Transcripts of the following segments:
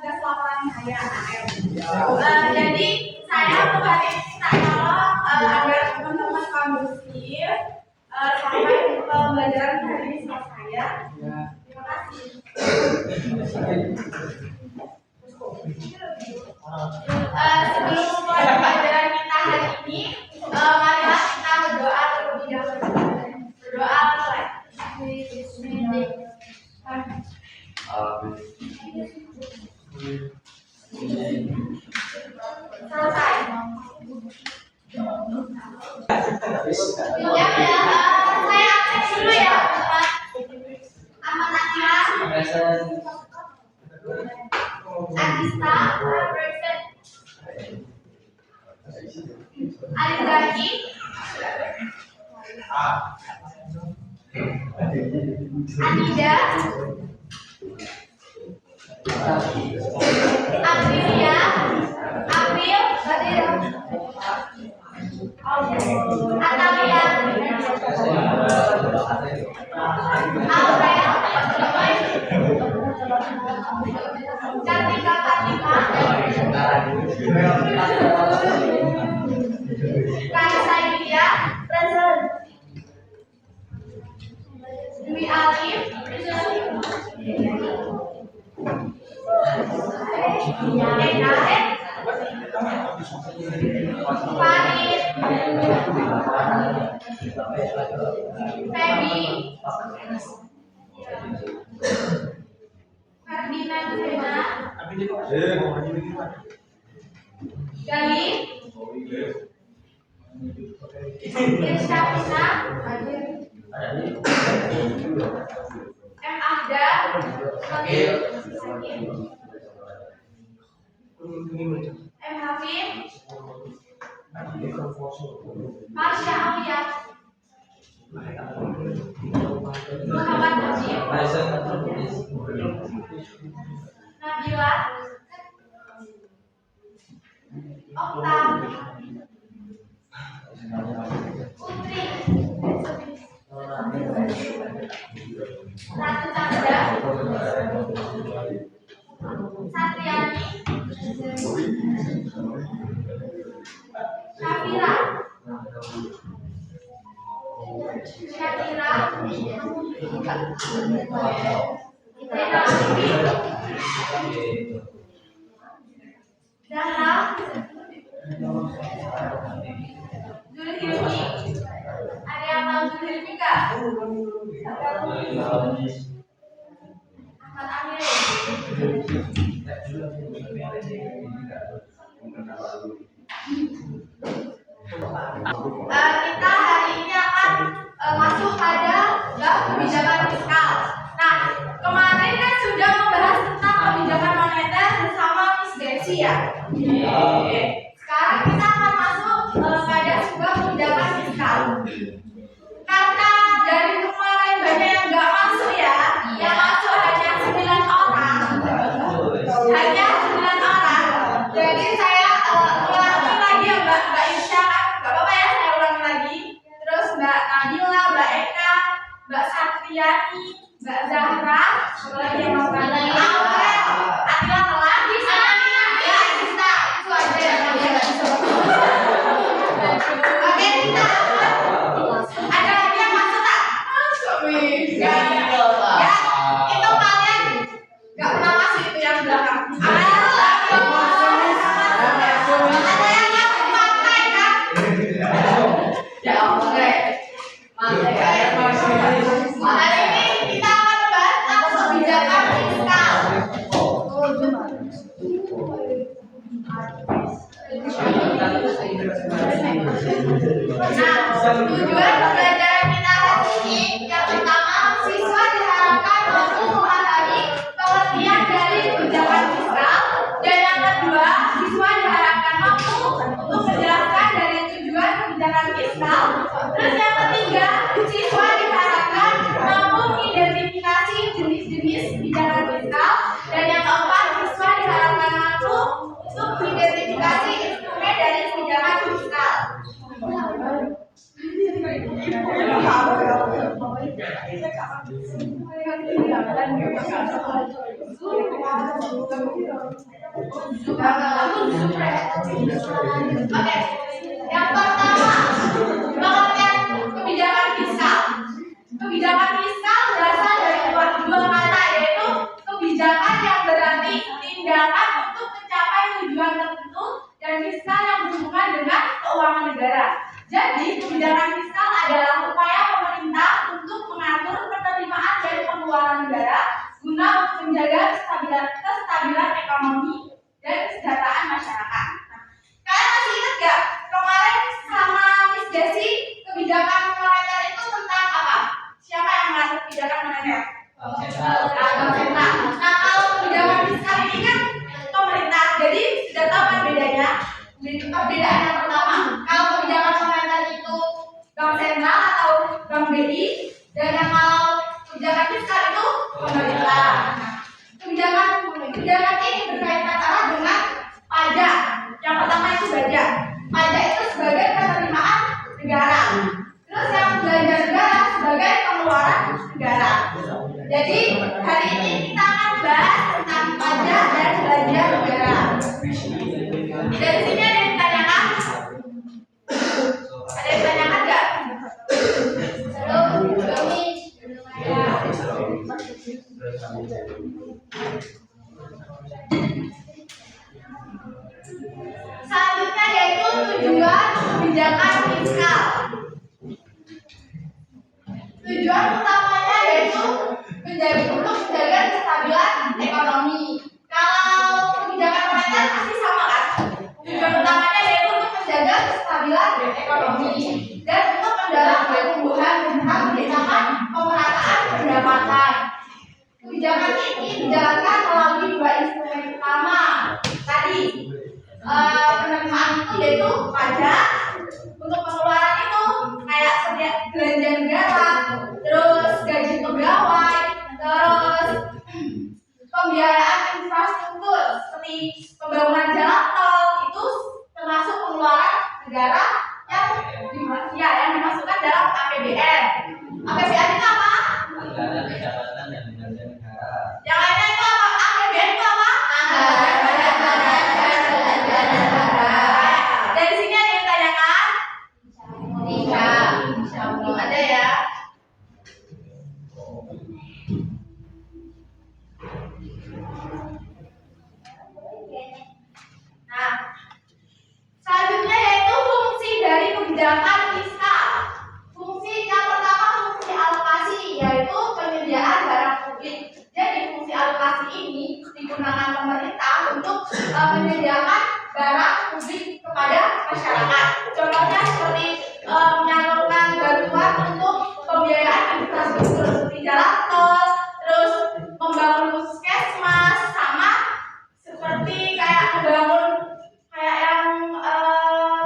tugas laporan saya. Jadi saya kembali minta tolong agar teman-teman kondusif sampai pembelajaran hari ini selesai ya. Terima kasih. Sebelum memulai pembelajaran kita hari ini, marilah kita berdoa terlebih dahulu. Berdoa mulai. Selesai. Ya, saya absen dulu ya, teman. Amanatnya. Agista, present. Alizaki. Anida. Aprilia. April. Atalia. Aurel. Kartika Fatima. Raisa Yulia. Present. Dwi Alif. Farid. Feby. Ferdinand Sena. Gali. Irsyafina. M. Ahda. M. Hafid. Marsha Alia. Muhammad Najib. Nabila. Okta. Putri. Ratu Chandra. Satriani. Syafira. Syakira. Zahra. Zulhilmi. Ada yang tahu Zulhilmi nggak? Ahmad Amir. Kita hari ini akan masuk pada bab kebijakan fiskal. Nah, kemarin kan sudah membahas tentang kebijakan moneter bersama Miss Desi ya. Sekarang kita akan masuk pada sebuah kebijakan fiskal. Karena dari kemarin banyak yang nggak masuk ya, yang masuk hanya 9 orang. Hanya 9 orang. Jadi saya ulangi lagi ya Mbak Isya kan, nggak apa-apa ya saya ulangi lagi. Terus Mbak Nabila, Mbak Eka, Mbak Satriani, Mbak Zahra, lagi yang mau Aurel, Atila telat bisa ya bisa itu aja yang dia nggak bisa. Oke kita ada lagi yang masuk tak? Masuk nih. Ya itu kalian nggak pernah masuk itu yang belakang. Ada yang masuk pantai kan? Ya oke. Hari ini kita akan membahas tentang kebijakan fiskal. Nah, tujuan pembelajaran kita hari ini yang pertama, siswa diharapkan mampu memahami pengertian dari kebijakan fiskal, dan yang kedua, siswa diharapkan mampu untuk menjelaskan dari tujuan kebijakan fiskal. Terus yang ketiga, siswa diharapkan mampu mengidentifikasi jenis-jenis kebijakan fiskal, dan yang keempat, siswa diharapkan mampu untuk mengidentifikasi instrumen dari kebijakan fiskal. Oke, yang pertama pengertian kebijakan fiskal. Kebijakan fiskal berasal dari dua kata, yaitu kebijakan yang berarti tindakan untuk mencapai tujuan tertentu dan fiskal yang berhubungan dengan keuangan negara. Jadi kebijakan fiskal adalah upaya pemerintah untuk mengatur penerimaan dan pengeluaran negara guna untuk menjaga kestabilan ekonomi dan kesejahteraan masyarakat. Kalian masih ingat gak kemarin sama Miss Desi kebijakan moneter itu tentang apa? Siapa yang mengatur kebijakan moneter? Bank sentral. Nah, kalau kebijakan fiskal ini kan pemerintah, jadi sudah tahu kan bedanya? Perbedaan yang pertama, kalau kebijakan moneter itu bank sentral atau bank BI, dan yang kalau kebijakan fiskal itu pemerintah. Kebijakan ini berkaitan erat dengan pajak. Yang pertama itu pajak. Pajak itu sebagai penerimaan negara. Terus yang belanja negara sebagai pengeluaran negara. Jadi hari ini kita akan bahas tentang pajak dan belanja negara. Dari sini ada yang ditanyakan? Ada yang ditanyakan nggak? Selanjutnya yaitu tujuan kebijakan fiskal. Tujuan utamanya yaitu untuk menjaga kestabilan ekonomi. Kalau kebijakan moneter pasti sama kan? Tujuan utamanya yaitu untuk menjaga kestabilan ekonomi dan untuk mendorong pertumbuhan serta menciptakan pemerataan pendapatan. Kebijakan ini dijalankan melalui dua instrumen utama. Tadi penerimaan itu yaitu pajak, untuk pengeluaran itu kayak belanja negara, terus gaji pegawai, terus pembiayaan infrastruktur seperti pembangunan jalan tol itu termasuk pengeluaran negara yang dimasukkan dalam APBN. APBN itu apa? Anggaran pendapatan dan belanja negara. Yang lainnya itu apa? APBN itu apa? Anggaran pendapatan dan belanja negara. Dari sini ada yang ditanyakan? Tidak. Ada ya? Nah, selanjutnya yaitu fungsi dari kebijakan fiskal. Fungsi yang pertama fungsi alokasi, yaitu penyediaan barang publik. Jadi fungsi alokasi ini digunakan pemerintah untuk menyediakan barang publik kepada masyarakat. Contohnya seperti menyalurkan bantuan untuk pembiayaan infrastruktur seperti jalan tol, terus membangun puskesmas, sama seperti kayak membangun kayak yang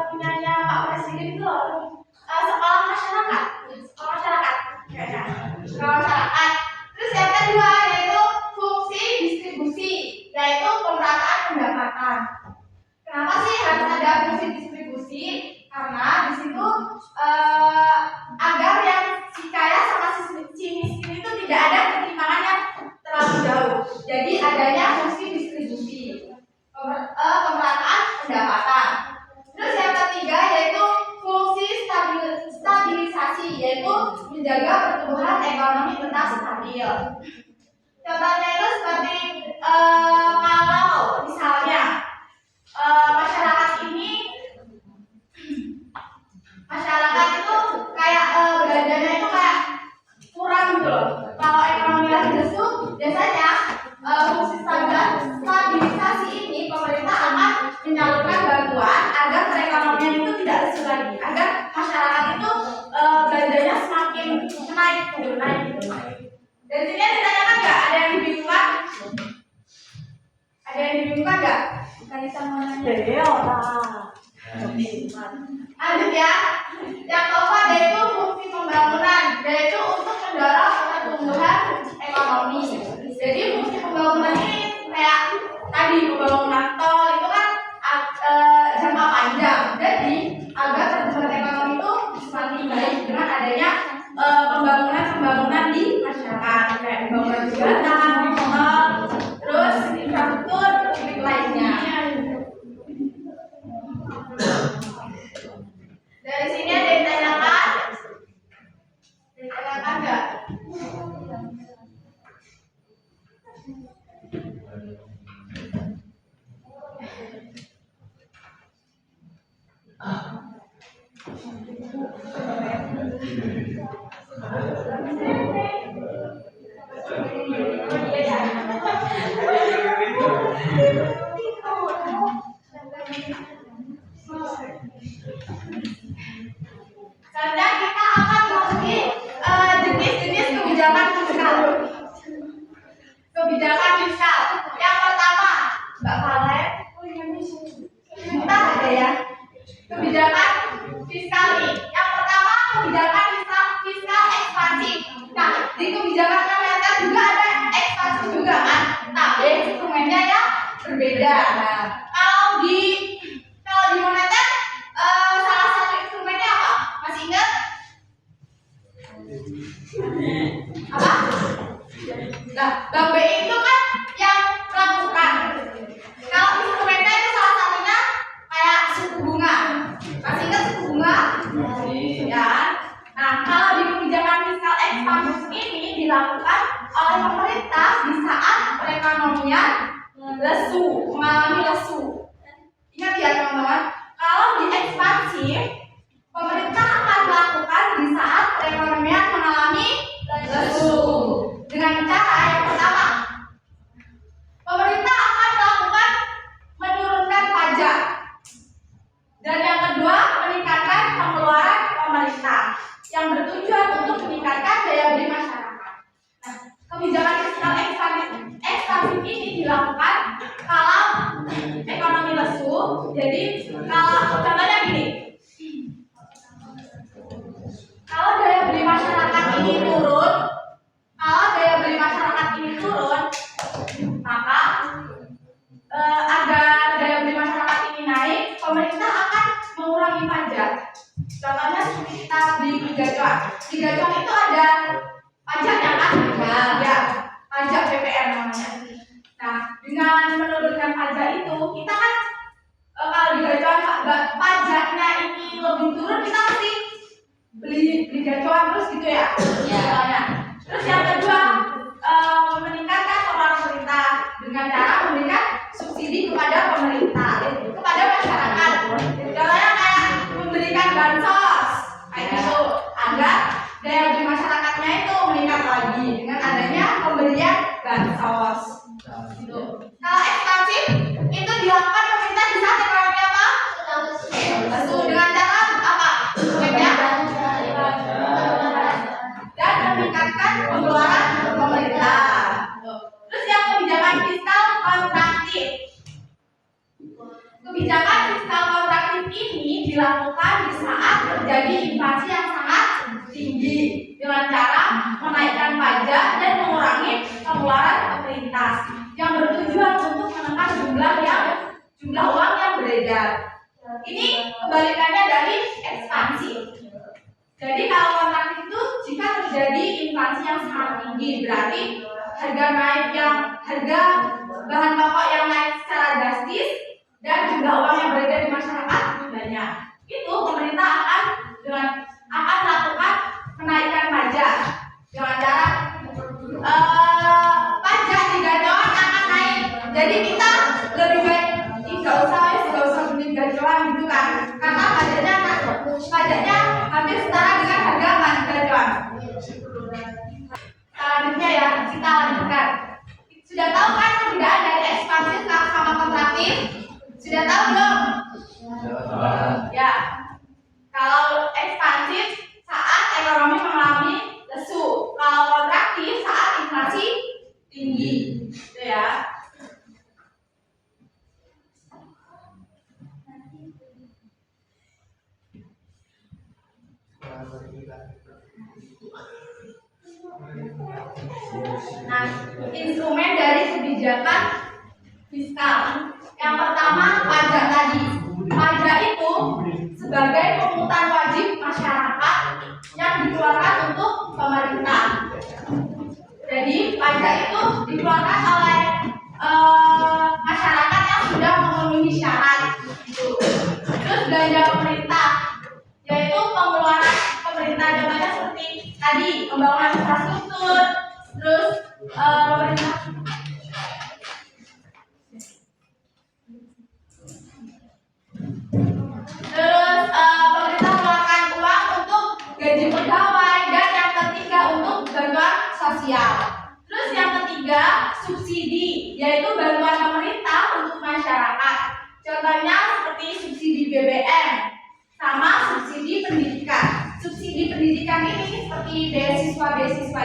punyanya Pak Presiden itu loh, sekolah masyarakat, sekolah masyarakat. Terus yang kedua yaitu fungsi distribusi, yaitu pemerataan pendapatan. Kenapa sih harus ada fungsi distribusi? Karena di situ agar yang si kaya sama si miskin itu tidak ada ketimpangan yang terlalu jauh. Jadi adanya fungsi distribusi, pemerataan pendapatan. Terus yang ketiga yaitu fungsi stabilisasi, yaitu menjaga pertumbuhan ekonomi tetap stabil. Contohnya itu seperti kalau misalnya masyarakat itu kayak belanjanya itu kayak kurang gitu loh. Kalau ekonomi lagi lesu, biasanya fungsi stabilisasi ini pemerintah akan menyalurkan bantuan agar perekonomian itu tidak lesu lagi, agar masyarakat itu belanjanya semakin naik. Dan sini ditanyakan nggak? Ada yang dibingungkan? Ada yang dibingungkan nggak? Tadi sama nanya. Lanjut ya. Yang keempat yaitu fungsi pembangunan, yaitu untuk mendorong pertumbuhan ekonomi. Jadi fungsi pembangunan ini kayak tadi pembangunan tol itu kan jangka panjang. Jadi agar pertumbuhan ekonomi itu semakin baik dengan adanya pembangunan di masyarakat. Selanjutnya kita akan memasuki jenis-jenis kebijakan fiskal. Kebijakan fiskal. Yang pertama, Mbak Valen. Kita ada ya. Kebijakan fiskal ini. Yang pertama, kebijakan fiskal ekspansi. Nah, di kebijakan moneter juga ada ekspansi juga kan, tapi instrumennya yang berbeda. Nah, kalau di moneter salah satu instrumennya apa? Masih ingat? Apa? Nah, Bank BI itu kan yang melakukan. Kalau instrumennya itu salah satunya kayak suku bunga. Masih ingat suku bunga? Ya. Nah, kalau di kebijakan fiskal ekspansi ini dilakukan oleh pemerintah di saat perekonomian lesu, mengalami lesu. Ingat ya teman-teman, kalau di ekspansi pemerintah akan melakukan di saat perekonomian mengalami lesu. Dengan cara yang pertama, pemerintah akan melakukan menurunkan pajak. Dan yang kedua, meningkatkan pengeluaran pemerintah yang bertujuan untuk meningkatkan daya beli masyarakat. Nah, kebijakan fiskal ekspansif ini dilakukan kalau ekonomi lesu. Jadi kalau contohnya gini, kalau daya beli masyarakat ini turun, maka agar daya beli masyarakat ini naik, pemerintah akan mengurangi pajak. Contohnya seperti kita beli mie gacuan. Mie gacuan itu ada pajaknya kan? Ya, pajak PPN namanya. Nah, dengan menurunkan pajak itu, kita kan kalau di gacuan pajaknya ini lebih turun, kita mesti beli gacuan terus gitu ya. Misalnya. Terus yang kedua, meningkatkan peran pemerintah dengan cara memberikan subsidi kepada pemerintah, kepada masyarakat. Contohnya kayak memberikan bansos, kayak gitu, agar daya beli masyarakatnya itu meningkat lagi dengan adanya pemberian bansos. Gitu. Kalau ekspansif itu dilakukan pemerintah di saat ekonomi apa? Lesu. Dengan cara apa? Dan meningkatkan pengeluaran pemerintah. Terus yang kebijakan fiskal kontraktif. Kebijakan fiskal kontraktif ini dilakukan di saat terjadi inflasi yang sangat tinggi dengan cara menaikkan pajak dan mengurangi pengeluaran pemerintah yang bertujuan untuk menekan jumlah uang yang beredar. Ini kebalikannya dari ekspansi. Jadi kalau kontraktif itu jika terjadi inflasi yang sangat tinggi, berarti harga bahan pokok yang naik secara drastis dan jumlah uang yang beredar di masyarakat banyak. Itu pemerintah akan melakukan kenaikan pajak dengan cara pajak di gacuan akan naik. Jadi kita lebih baik nggak usah beli gacuan gitu kan, karena pajaknya hampir setara dengan harga gacuan. Selanjutnya ya, kita lanjutkan. Sudah tahu kan perbedaan dari ekspansif sama kontraktif? Sudah tahu belum? Ya. Kalau ekspansif saat ekonomi mengalami lesu, kalau kontraktif saat inflasi tinggi, gitu ya. Nah, instrumen dari kebijakan fiskal. Yang pertama, pajak tadi. Pajak itu sebagai pungutan wajib masyarakat yang dikeluarkan untuk pemerintah. Jadi, pajak itu dikeluarkan oleh masyarakat yang sudah memenuhi syarat. Terus belanja pemerintah, yaitu pengeluaran pemerintah, contohnya seperti tadi pembangunan infrastruktur, terus pemerintah mengeluarkan uang untuk ketiga, subsidi, yaitu bantuan pemerintah untuk masyarakat. Contohnya seperti subsidi BBM sama subsidi pendidikan. Subsidi pendidikan ini seperti beasiswa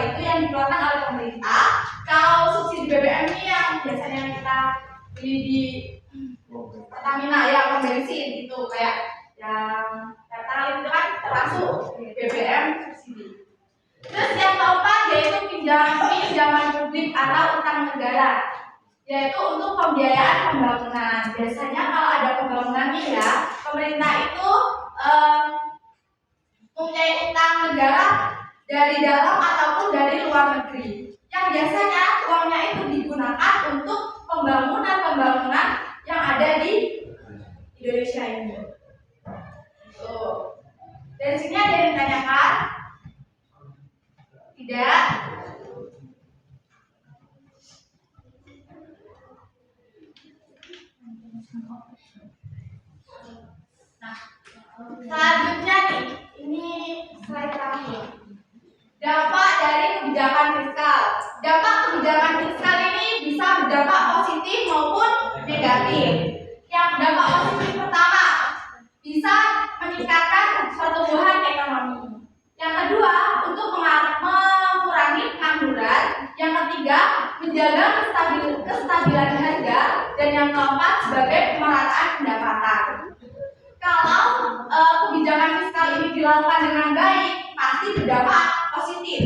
itu yang dikeluarkan oleh pemerintah. Kalau subsidi BBM ini yang biasanya kita beli di Pertamina ya, bensin itu kayak yang Pertalite itu kan termasuk BBM subsidi. Terus yang keempat yaitu pinjaman publik atau utang negara, yaitu untuk pembiayaan pembangunan. Biasanya kalau ada pembangunan nih ya, pemerintah itu mempunyai utang negara dari dalam ataupun dari luar negeri, yang biasanya uangnya itu digunakan untuk pembangunan yang ada di Indonesia ini. Dari sini ada yang ditanyakan? Tidak? Nah, selanjutnya nih, ini slide terakhir. Dampak dari kebijakan fiskal. Dampak kebijakan fiskal ini bisa berdampak positif maupun negatif. Yang dampak positif pertama, bisa meningkatkan pertumbuhan ekonomi. Yang kedua, untuk mengurangi pengangguran. Yang ketiga, menjaga kestabilan harga. Dan yang keempat, sebagai pemerataan pendapatan. Kalau kebijakan fiskal ini dilakukan dengan baik, pasti berdampak positif.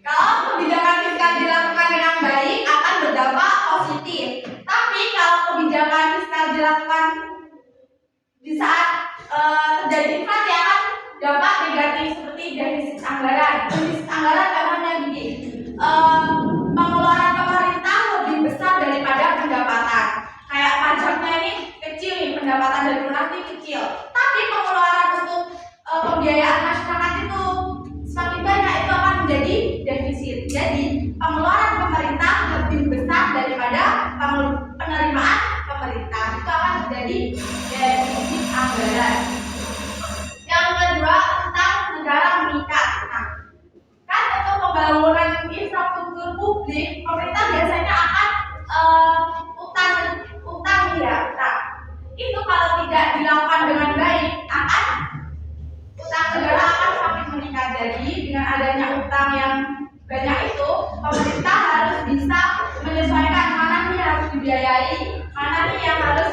Kalau kebijakan fiskal dilakukan dengan baik, akan berdampak positif. Tapi kalau kebijakan fiskal dilakukan di saat terjadi inflasi, akan dampak negatif seperti defisit anggaran. Defisit anggaran karena gini, pengeluaran pemerintah lebih besar daripada pendapatan. Kayak pajaknya ini kecil nih, pendapatan dari pemerintah ini kecil. Tapi pengeluaran untuk pembiayaan masyarakat itu semakin banyak, itu akan menjadi defisit. Jadi pengeluaran pemerintah lebih besar daripada penerimaan pemerintah, itu akan menjadi defisit anggaran. Yang kedua, utang negara meningkat. Nah, kan untuk pembangunan infrastruktur publik, pemerintah biasanya akan utang. Itu kalau tidak dilakukan dengan baik, utang negara akan semakin meningkat. Jadi dengan adanya utang yang banyak itu, pemerintah harus bisa menyesuaikan mana nih yang harus dibiayai, mana nih yang harus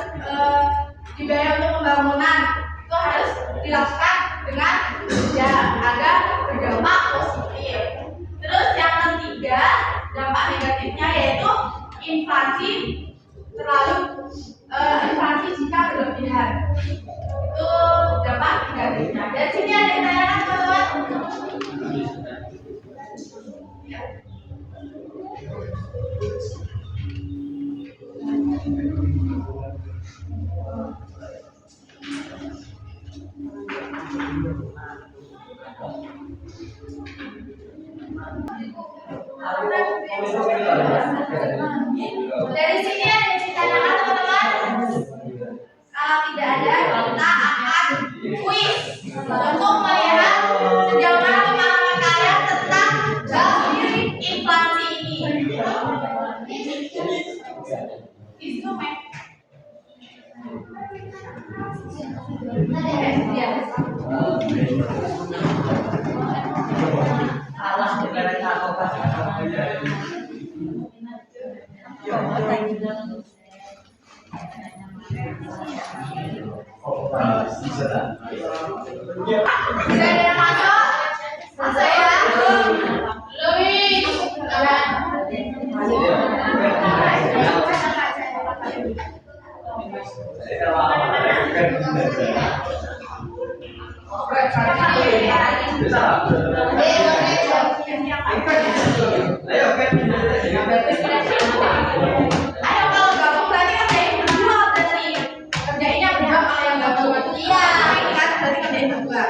dibiayai untuk pembangunan. Itu harus dilakukan dengan bijak agar berdampak positif. Terus yang ketiga, dampak negatifnya yaitu inflasi jika berlebihan. Itu dampak negatifnya. Dan sini ada yang tanyakan teman-teman. Dari sini ada yang ditanyakan teman-teman. Kalau tidak ada, kita akan kuis untuk melihat sejauh mana pemahaman kalian tentang grafik inflasi ini. Instrumen. Tidak ada yang masuk ya. Louis. Ayo kalau gabung berarti kerjain berdua, berarti kerjainnya berdua. Kalau yang gabung iya, ini kan berarti kerjain berdua.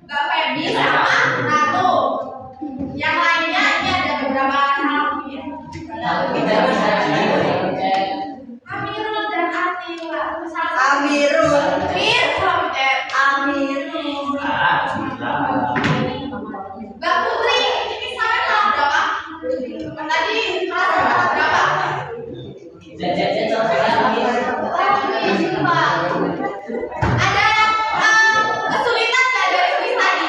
Mbak Feby sama Ratu. Yang lainnya ini ada beberapa salah ya. Amirul dan Atila. Amirul. Mir sama Amirul. Mbak Putri, ini saya salah berapa? Tadi salah berapa? Ada yang kesulitan nggak dari kuis tadi?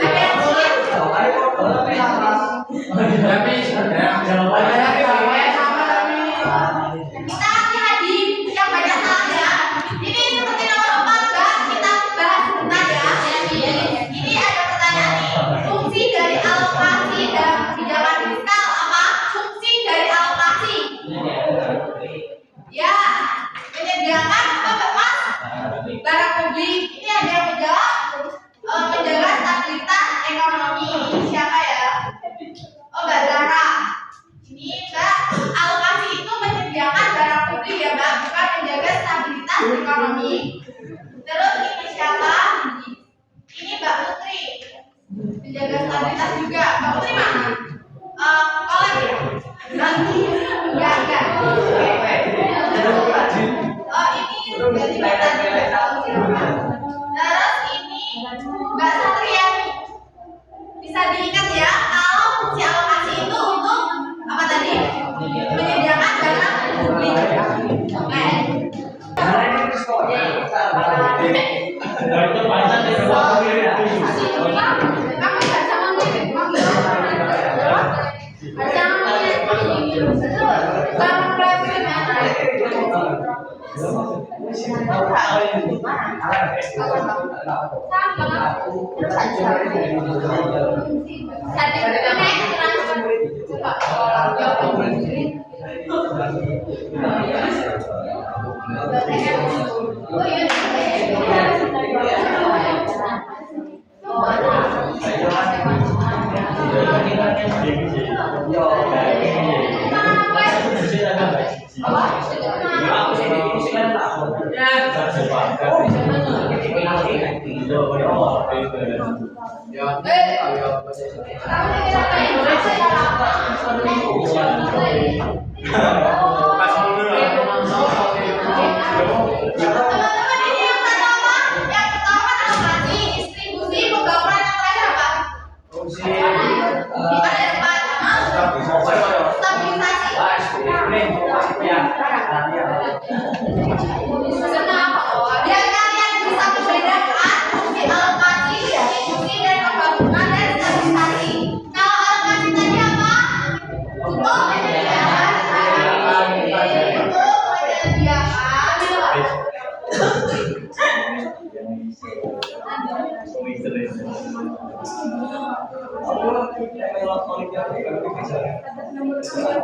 Ada yang sulit? Kita hati-hati yang banyak salah ya. Ini seperti nomor 4 Mbak, kita bahas sebentar ya. Ini ada pertanyaan nih. Fungsi dari alokasi dan kebijakan fiskal apa? Fungsi dari alokasi. Ya, menyediakan apa Mas? Barang publik. Ini ada yang menjawab menjaga stabilitas ekonomi. Siapa ya? Oh, Mbak Zara. Ini Mbak, alokasi itu menyediakan barang publik ya Mbak, bukan menjaga stabilitas ekonomi. Terus ini siapa? Ini Mbak Putri. Menjaga stabilitas juga. Mbak Putri mana? Kolek ya? Enggak. Oh, ini berarti Mbak tadi. Terus ini Mbak Satriani. Bisa diingat ya, kalau fungsi alokasi itu untuk apa tadi? Menyediakan barang publik. Oke. Teman-teman ini yang pertama, apa sih? Distribusi pembangunan yang terakhir apa? Ada empat. Stabilisasi. Kenapa? Biar kalian bisa membedakan fungsi alokasi, distribusi dan pembangunan dan stabilisasi. Kalau alokasi tadi apa? Untuk menyediakan.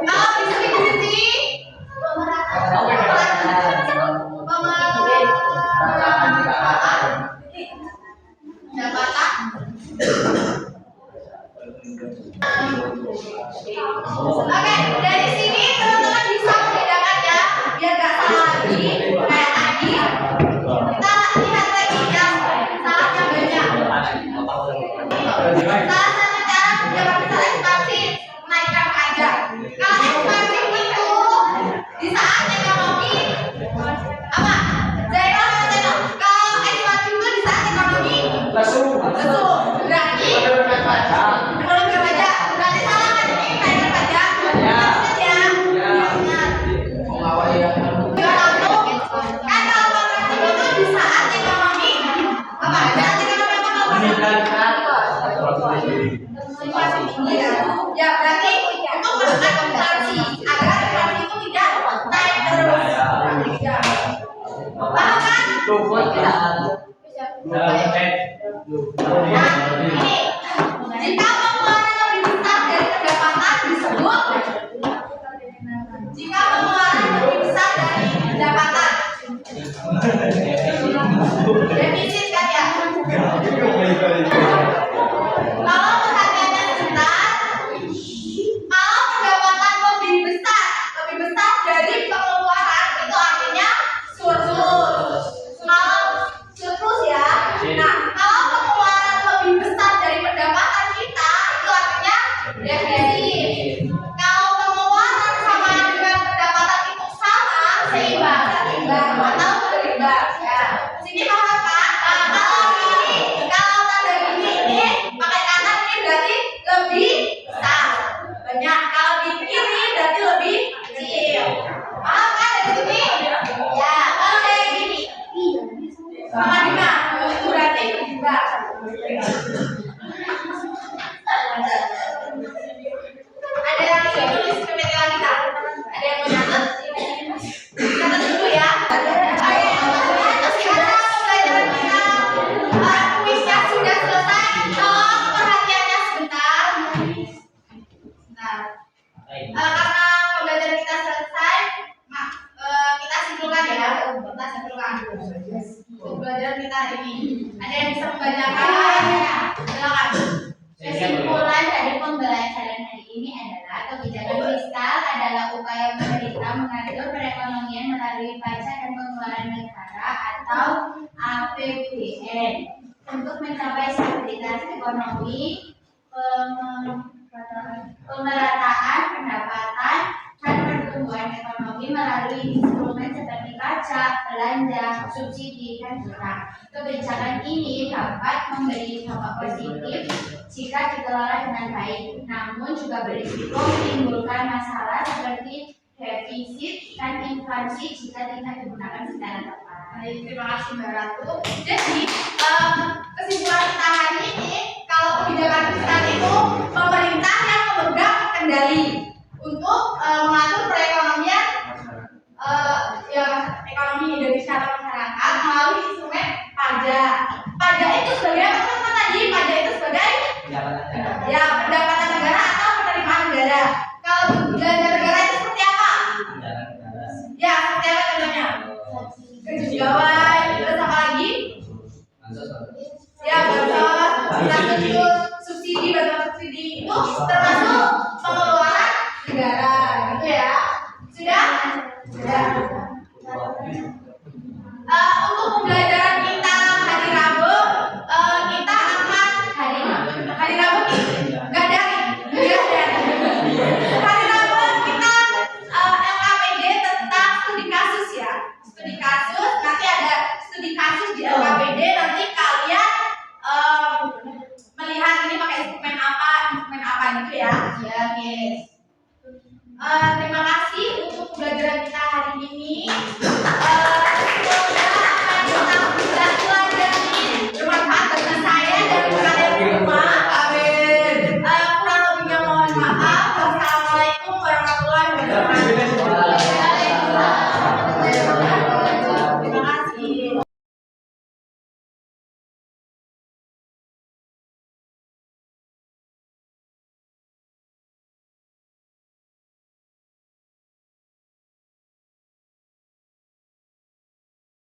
Kalau distribusi pendapatan. Oke, dari sini teman-teman bisa membedakan ya, biar gak salah lagi kayak tadi. Kita lihat lagi yang salahnya banyak. Salah satu cara menjaga bisa ekspansi, menaikkan pajak. Kalau ekspansi itu di saat ekonomi apa? Zero. Kalau ekspansi itu di saat ekonomi lesu. Berarti menurunkan pajak. Berarti salah kan ini naikkan pajak? Maksud ya? Ingat. Kan kalau progresif itu di saat ekonomi apa? Saat ekonomi apa? Ya berarti itu menekan inflasi. Nah, ini jika pengeluaran lebih besar dari pendapatan disebut jika pengeluaran lebih besar dari pendapatan defisit kan ya. Kalau perhatiannya sebentar, kalau pendapatan lebih besar dari pengeluaran itu artinya surplus. Kalau surplus ya. Nah, kalau pengeluaran lebih besar dari pendapatan kita itu artinya defisit. Kalau pengeluaran sama dengan pendapatan itu sama, seimbang atau berimbang. Ya. Sini paham kan? Nah, kalau tanda gini ini pakai kanan ini berarti lebih besar. Banyak. Kalau di kiri berarti lebih kecil. Paham kan dari sini? Ya. Kalau kayak gini sama dengan itu berarti berimbang. Ada yang tulis pemetaran kita? Ada yang mau nyatet? Catat dulu ya. Terus sekarang pelajaran kita kuisnya sudah selesai. Tolong perhatiannya sebentar. Karena pembelajaran kita selesai, kita simpulkan ya. Kita simpulkan pembelajaran kita hari ini. Ada yang bisa membacakan? Silakan. Kesimpulan dari pembelajaran hari ini adalah kebijakan fiskal adalah upaya pemerintah mengatur perekonomian melalui pajak dan pengeluaran negara atau APBN untuk mencapai stabilitas ekonomi, pemerataan pendapatan, dan pertumbuhan ekonomi melalui instrumen seperti pajak, belanja, subsidi, dan utang. Kebijakan ini dapat memberi dampak positif jika dikelola dengan baik, namun juga berisiko menimbulkan masalah seperti defisit dan inflasi jika tidak digunakan secara tepat. Baik, terima kasih Mbak Ratu. Jadi kesimpulan kita hari ini, kalau kebijakan fiskal itu pemerintah yang memegang kendali untuk mengatur perekonomian ekonomi Indonesia atau masyarakat melalui instrumen pajak. Pajak itu sebagai apa teman-teman tadi? Pajak itu sebagai ya pendapatan negara atau penerimaan negara. Kalau belanja negara itu seperti apa? Ya, seperti apa contohnya? Gaji pegawai, terus apa lagi? Ya, bansos, subsidi, bantuan subsidi itu termasuk pengeluaran negara, gitu ya. Sudah? Sudah. Untuk pembelajaran kita hari Rabu, kita akan hari Rabu nggak ada hari Rabu kita LKPD tentang studi kasus ya, studi kasus. Nanti ada studi kasus di LKPD. Nanti kalian melihat ini pakai instrumen apa gitu ya. Ya, guys. Terima kasih untuk pembelajaran kita hari ini.